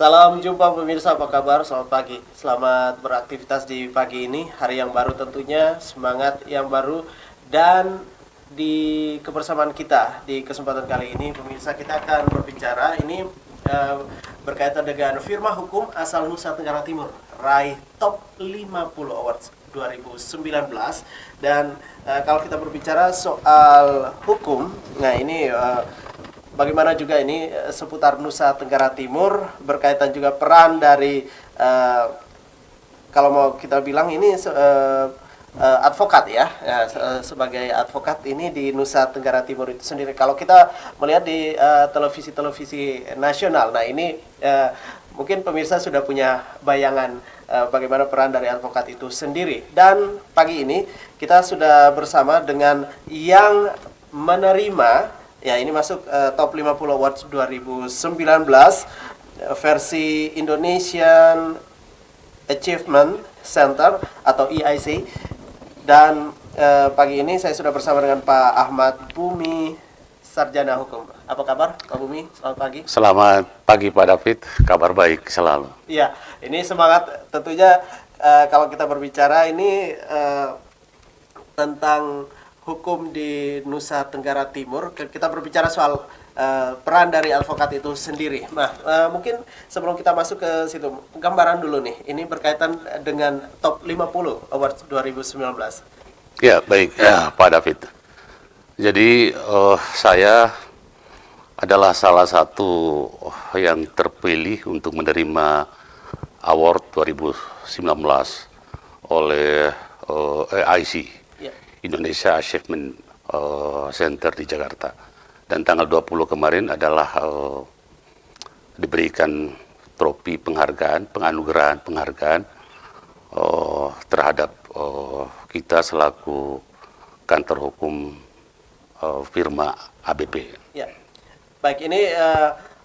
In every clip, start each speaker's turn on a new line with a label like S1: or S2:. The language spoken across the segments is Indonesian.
S1: Salam jumpa pemirsa, apa kabar? Selamat pagi. Selamat beraktivitas di pagi ini, hari yang baru tentunya, semangat yang baru. Dan di kebersamaan kita di kesempatan kali ini pemirsa, kita akan berbicara ini berkaitan dengan firma hukum asal Nusa Tenggara Timur, raih top 50 awards 2019. Dan kalau kita berbicara soal hukum, nah ini bagaimana juga ini seputar Nusa Tenggara Timur, berkaitan juga peran dari kalau mau kita bilang ini advokat ya, sebagai advokat ini di Nusa Tenggara Timur itu sendiri. Kalau kita melihat di televisi-televisi nasional, nah ini mungkin pemirsa sudah punya bayangan bagaimana peran dari advokat itu sendiri. Dan pagi ini kita sudah bersama dengan yang menerima, ya ini masuk top 50 awards 2019 versi Indonesian Achievement Center atau EIC. Dan pagi ini saya sudah bersama dengan Pak Ahmad Bumi, Sarjana Hukum. Apa kabar Pak Bumi? Selamat pagi.
S2: Selamat pagi Pak David, kabar baik selalu.
S1: Iya, ini semangat tentunya. Kalau kita berbicara ini tentang hukum di Nusa Tenggara Timur, kita berbicara soal peran dari advokat itu sendiri. Nah, mungkin sebelum kita masuk ke situ, gambaran dulu nih, ini berkaitan dengan top 50 awards 2019.
S2: Ya, baik ya Pak David. Jadi saya adalah salah satu yang terpilih untuk menerima award 2019 oleh EIC, Indonesia Achievement Center di Jakarta. Dan tanggal 20 kemarin adalah diberikan trofi penghargaan, penganugerahan penghargaan terhadap kita selaku kantor hukum firma ABP.
S1: Ya, baik, ini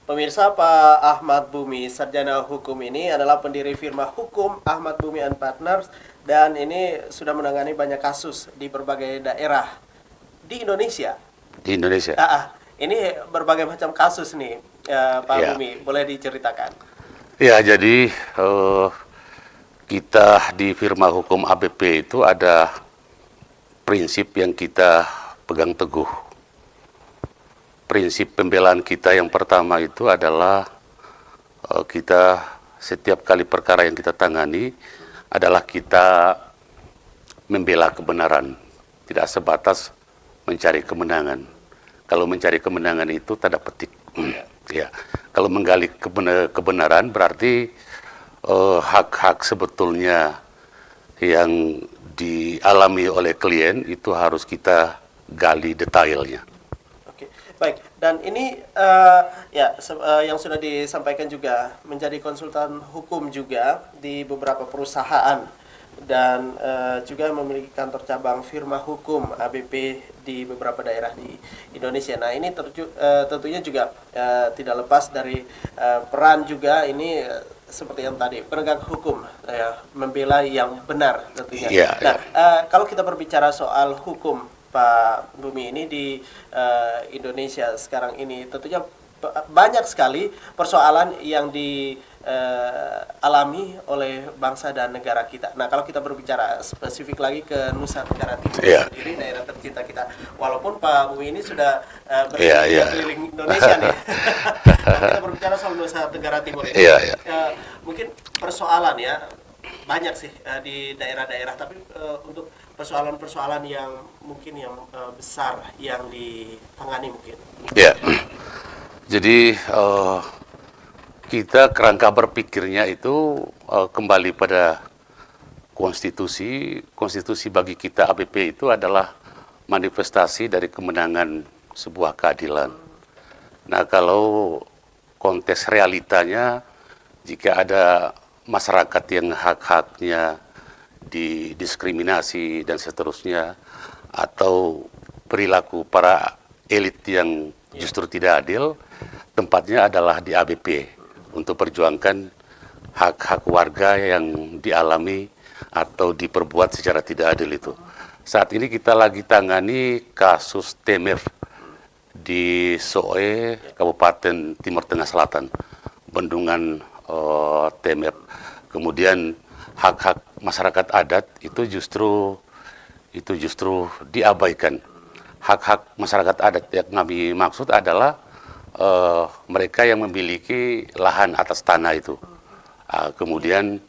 S1: pemirsa, Pak Ahmad Bumi, Sarjana Hukum ini adalah pendiri firma hukum Ahmad Bumi and Partners, dan ini sudah menangani banyak kasus di berbagai daerah di Indonesia.
S2: Di Indonesia.
S1: Ini berbagai macam kasus nih, Pak Bumi, boleh diceritakan?
S2: Ya, jadi kita di firma hukum ABP itu ada prinsip yang kita pegang teguh. Prinsip pembelaan kita yang pertama itu adalah kita setiap kali perkara yang kita tangani adalah kita membela kebenaran, tidak sebatas mencari kemenangan. Kalau mencari kemenangan itu tanda petik. Ya, kalau menggali kebenaran berarti hak-hak sebetulnya yang dialami oleh klien itu harus kita gali detailnya.
S1: Oke, baik. Dan ini yang sudah disampaikan juga menjadi konsultan hukum juga di beberapa perusahaan, dan juga memiliki kantor cabang firma hukum ABP di beberapa daerah di Indonesia. Nah, ini tentunya juga tidak lepas dari peran juga ini seperti yang tadi, penegak hukum, membela yang benar tentunya. Kalau kita berbicara soal hukum, Pak Bumi, ini di Indonesia sekarang ini tentunya banyak sekali persoalan yang dialami oleh bangsa dan negara kita. Nah, kalau kita berbicara spesifik lagi ke Nusa Tenggara Timur sendiri, daerah tercinta kita, walaupun Pak Bumi ini sudah berkeliling Indonesia nih. Kalau kita berbicara soal Nusa Tenggara Timur ini, mungkin persoalan ya banyak sih di daerah-daerah, tapi untuk persoalan-persoalan yang mungkin yang besar yang ditangani mungkin.
S2: Ya, jadi kita kerangka berpikirnya itu kembali pada konstitusi. Konstitusi bagi kita ABP itu adalah manifestasi dari kemenangan sebuah keadilan. Nah, kalau konteks realitanya, jika ada masyarakat yang hak-haknya didiskriminasi dan seterusnya, atau perilaku para elit yang justru tidak adil, tempatnya adalah di ABP untuk perjuangkan hak-hak warga yang dialami atau diperbuat secara tidak adil itu. Saat ini kita lagi tangani kasus TMF di Soe, Kabupaten Timur Tengah Selatan, Bendungan TMF. Kemudian hak-hak masyarakat adat itu justru diabaikan. Hak-hak masyarakat adat yang kami maksud adalah mereka yang memiliki lahan atas tanah itu. Kemudian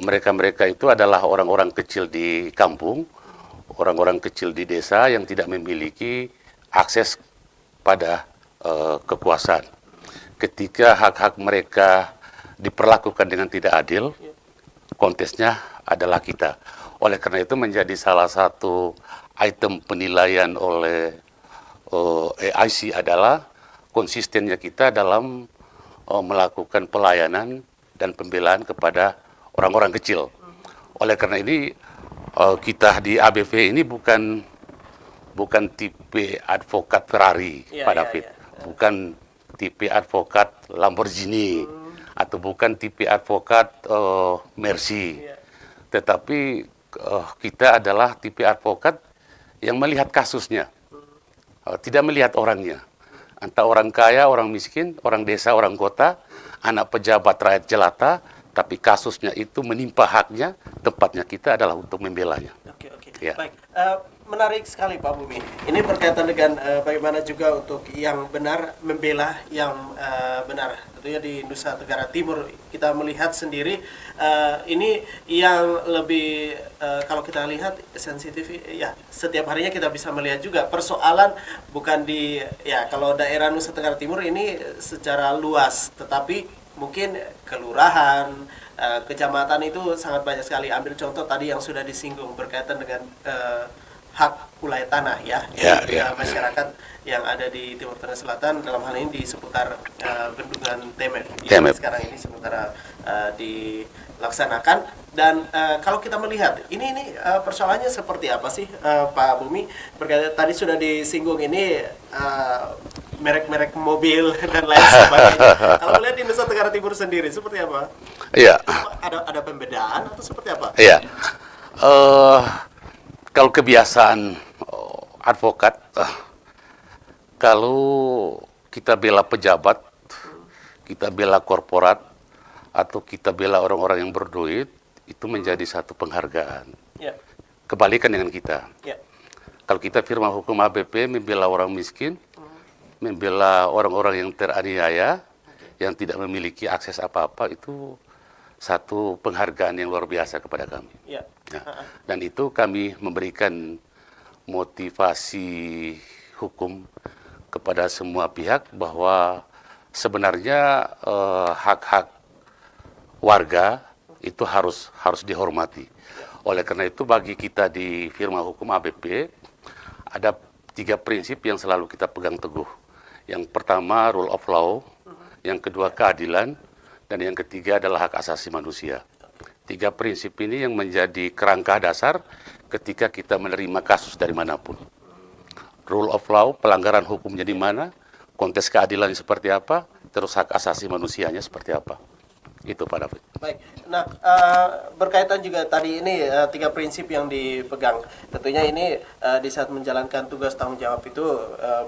S2: mereka-mereka itu adalah orang-orang kecil di kampung, orang-orang kecil di desa yang tidak memiliki akses pada kekuasaan. Ketika hak-hak mereka diperlakukan dengan tidak adil, kontesnya adalah kita. Oleh karena itu menjadi salah satu item penilaian oleh AIC adalah konsistennya kita dalam melakukan pelayanan dan pembelaan kepada orang-orang kecil. Oleh karena ini kita di ABV ini bukan tipe advokat Ferrari, Pak David, bukan tipe advokat Lamborghini, atau bukan tipe advokat Mercy, tetapi kita adalah tipe advokat yang melihat kasusnya, tidak melihat orangnya. Entah orang kaya, orang miskin, orang desa, orang kota, anak pejabat, rakyat jelata, tapi kasusnya itu menimpa haknya, tempatnya kita adalah untuk membelanya.
S1: Oke.
S2: Ya.
S1: Baik. Menarik sekali Pak Bumi. Ini berkaitan dengan bagaimana juga untuk yang benar membela yang benar. Tentunya di Nusa Tenggara Timur kita melihat sendiri ini yang lebih kalau kita lihat sensitif ya, setiap harinya kita bisa melihat juga persoalan bukan di kalau daerah Nusa Tenggara Timur ini secara luas, tetapi mungkin kelurahan, kecamatan itu sangat banyak sekali. Ambil contoh tadi yang sudah disinggung berkaitan dengan hak wilayah tanah masyarakat yang ada di Timur Tengah Selatan, dalam hal ini di seputar bendungan TMF yang sekarang ini sementara dilaksanakan. Dan kalau kita melihat ini persoalannya seperti apa sih Pak Bumi? Berkaitan tadi sudah disinggung ini merek-merek mobil dan lain sebagainya. Kalau melihat di Nusa Tenggara Timur sendiri seperti apa?
S2: Iya.
S1: Ada pembedaan atau seperti apa?
S2: Iya. Kalau kebiasaan advokat, kalau kita bela pejabat, kita bela korporat, atau kita bela orang-orang yang berduit, itu menjadi satu penghargaan.
S1: Ya.
S2: Kebalikan dengan kita.
S1: Ya.
S2: Kalau kita firma hukum ABP membela orang miskin, membela orang-orang yang teraniaya, yang tidak memiliki akses apa-apa, itu satu penghargaan yang luar biasa kepada kami.
S1: Ya.
S2: Nah, dan itu kami memberikan motivasi hukum kepada semua pihak bahwa sebenarnya hak-hak warga itu harus dihormati. Oleh karena itu bagi kita di firma hukum ABP ada 3 prinsip yang selalu kita pegang teguh. Yang pertama rule of law, yang kedua keadilan, dan yang ketiga adalah hak asasi manusia. 3 prinsip ini yang menjadi kerangka dasar ketika kita menerima kasus dari manapun. Rule of law, pelanggaran hukumnya di mana, konteks keadilan seperti apa, terus hak asasi manusianya seperti apa. Itu Pak David.
S1: Baik. Nah, berkaitan juga tadi ini 3 prinsip yang dipegang. Tentunya ini di saat menjalankan tugas tanggung jawab itu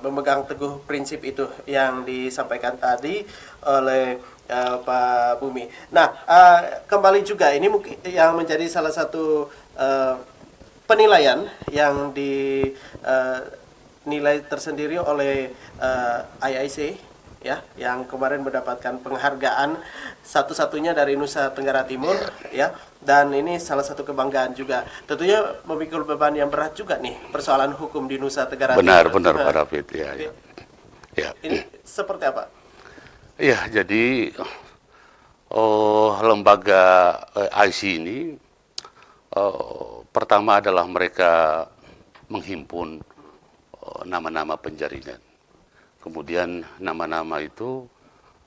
S1: memegang teguh prinsip itu yang disampaikan tadi oleh Pak Bumi. Nah, kembali juga ini mungkin yang menjadi salah satu penilaian yang dinilai tersendiri oleh IIC ya, yang kemarin mendapatkan penghargaan satu-satunya dari Nusa Tenggara Timur ya, dan ini salah satu kebanggaan juga. Tentunya memikul beban yang berat juga nih persoalan hukum di Nusa Tenggara Timur.
S2: Benar Pak David ya.
S1: Ini seperti apa?
S2: Ya, jadi lembaga IC ini pertama adalah mereka menghimpun nama-nama penjaringan. Kemudian nama-nama itu,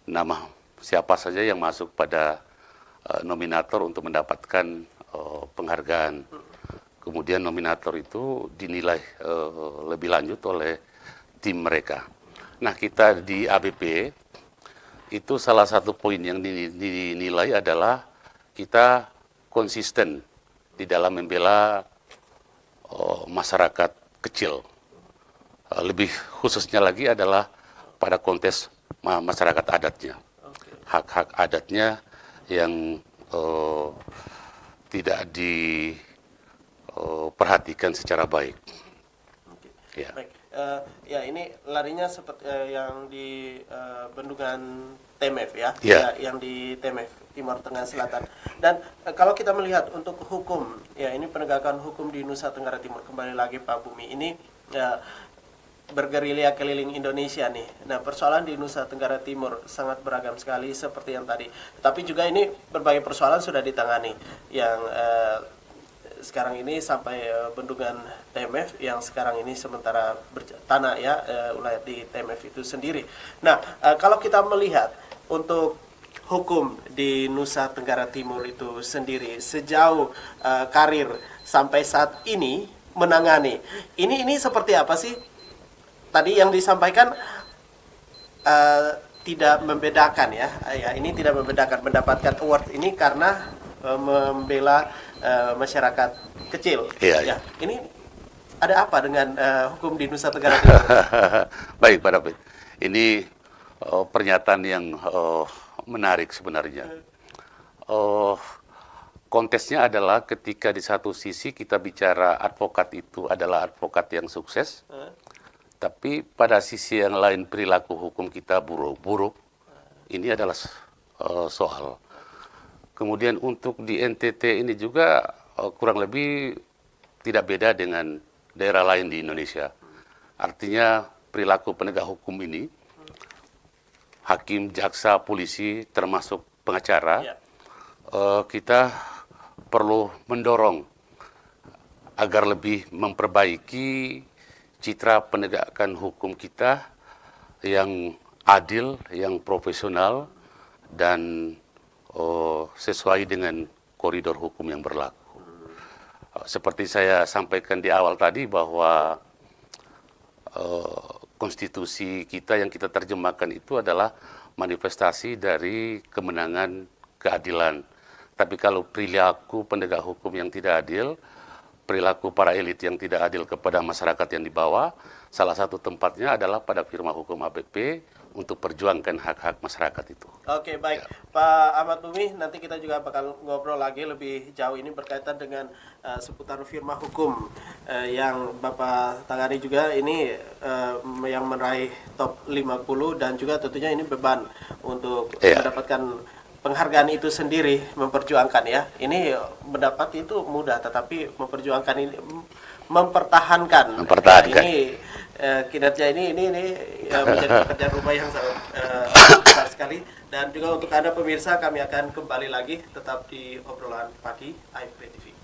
S2: nama siapa saja yang masuk pada nominator untuk mendapatkan penghargaan. Kemudian nominator itu dinilai lebih lanjut oleh tim mereka. Nah, kita di ABP itu salah satu poin yang dinilai adalah kita konsisten di dalam membela masyarakat kecil. Lebih khususnya lagi adalah pada konteks masyarakat adatnya. hak-hak adatnya yang tidak diperhatikan secara baik.
S1: Oke.
S2: Ya.
S1: Baik. Ya ini larinya seperti yang di bendungan Temef ya,
S2: Ya.
S1: yang di Temef Timur Tengah Selatan. Dan kalau kita melihat untuk hukum, ya ini penegakan hukum di Nusa Tenggara Timur, kembali lagi Pak Bumi, ini ya, bergerilya keliling Indonesia nih. Nah, persoalan di Nusa Tenggara Timur sangat beragam sekali seperti yang tadi. Tapi juga ini berbagai persoalan sudah ditangani. Yang sekarang ini sampai bendungan TMF yang sekarang ini sementara tanah ya, wilayah di TMF itu sendiri. Nah, kalau kita melihat untuk hukum di Nusa Tenggara Timur itu sendiri sejauh karir sampai saat ini menangani ini seperti apa sih? Tadi yang disampaikan tidak membedakan ya, ini tidak membedakan mendapatkan award ini karena membela masyarakat kecil.
S2: Iya.
S1: Ya, ini ada apa dengan hukum di Nusa Tenggara Timur?
S2: Baik, Pak David. Ini pernyataan yang menarik sebenarnya. Konteksnya adalah ketika di satu sisi kita bicara advokat itu adalah advokat yang sukses, tapi pada sisi yang lain perilaku hukum kita buruk. Ini adalah soal. Kemudian untuk di NTT ini juga kurang lebih tidak beda dengan daerah lain di Indonesia. Artinya perilaku penegak hukum ini, hakim, jaksa, polisi, termasuk pengacara, kita perlu mendorong agar lebih memperbaiki citra penegakan hukum kita yang adil, yang profesional, dan sesuai dengan koridor hukum yang berlaku. Seperti saya sampaikan di awal tadi bahwa konstitusi kita yang kita terjemahkan itu adalah manifestasi dari kemenangan keadilan. Tapi kalau perilaku penegak hukum yang tidak adil, perilaku para elit yang tidak adil kepada masyarakat yang di bawah, salah satu tempatnya adalah pada firma hukum APP untuk perjuangkan hak-hak masyarakat itu.
S1: Oke, baik. Ya. Pak Ahmad Bumi, nanti kita juga bakal ngobrol lagi lebih jauh ini berkaitan dengan seputar firma hukum yang Bapak tangani juga ini yang meraih top 50 dan juga tentunya ini beban untuk mendapatkan penghargaan itu sendiri, memperjuangkan ya. Ini mendapat itu mudah, tetapi memperjuangkan ini mempertahankan. Ini kinerja ini menjadi pekerjaan rumah yang sangat besar sekali. Dan juga untuk Anda pemirsa, kami akan kembali lagi tetap di obrolan pagi AFP TV.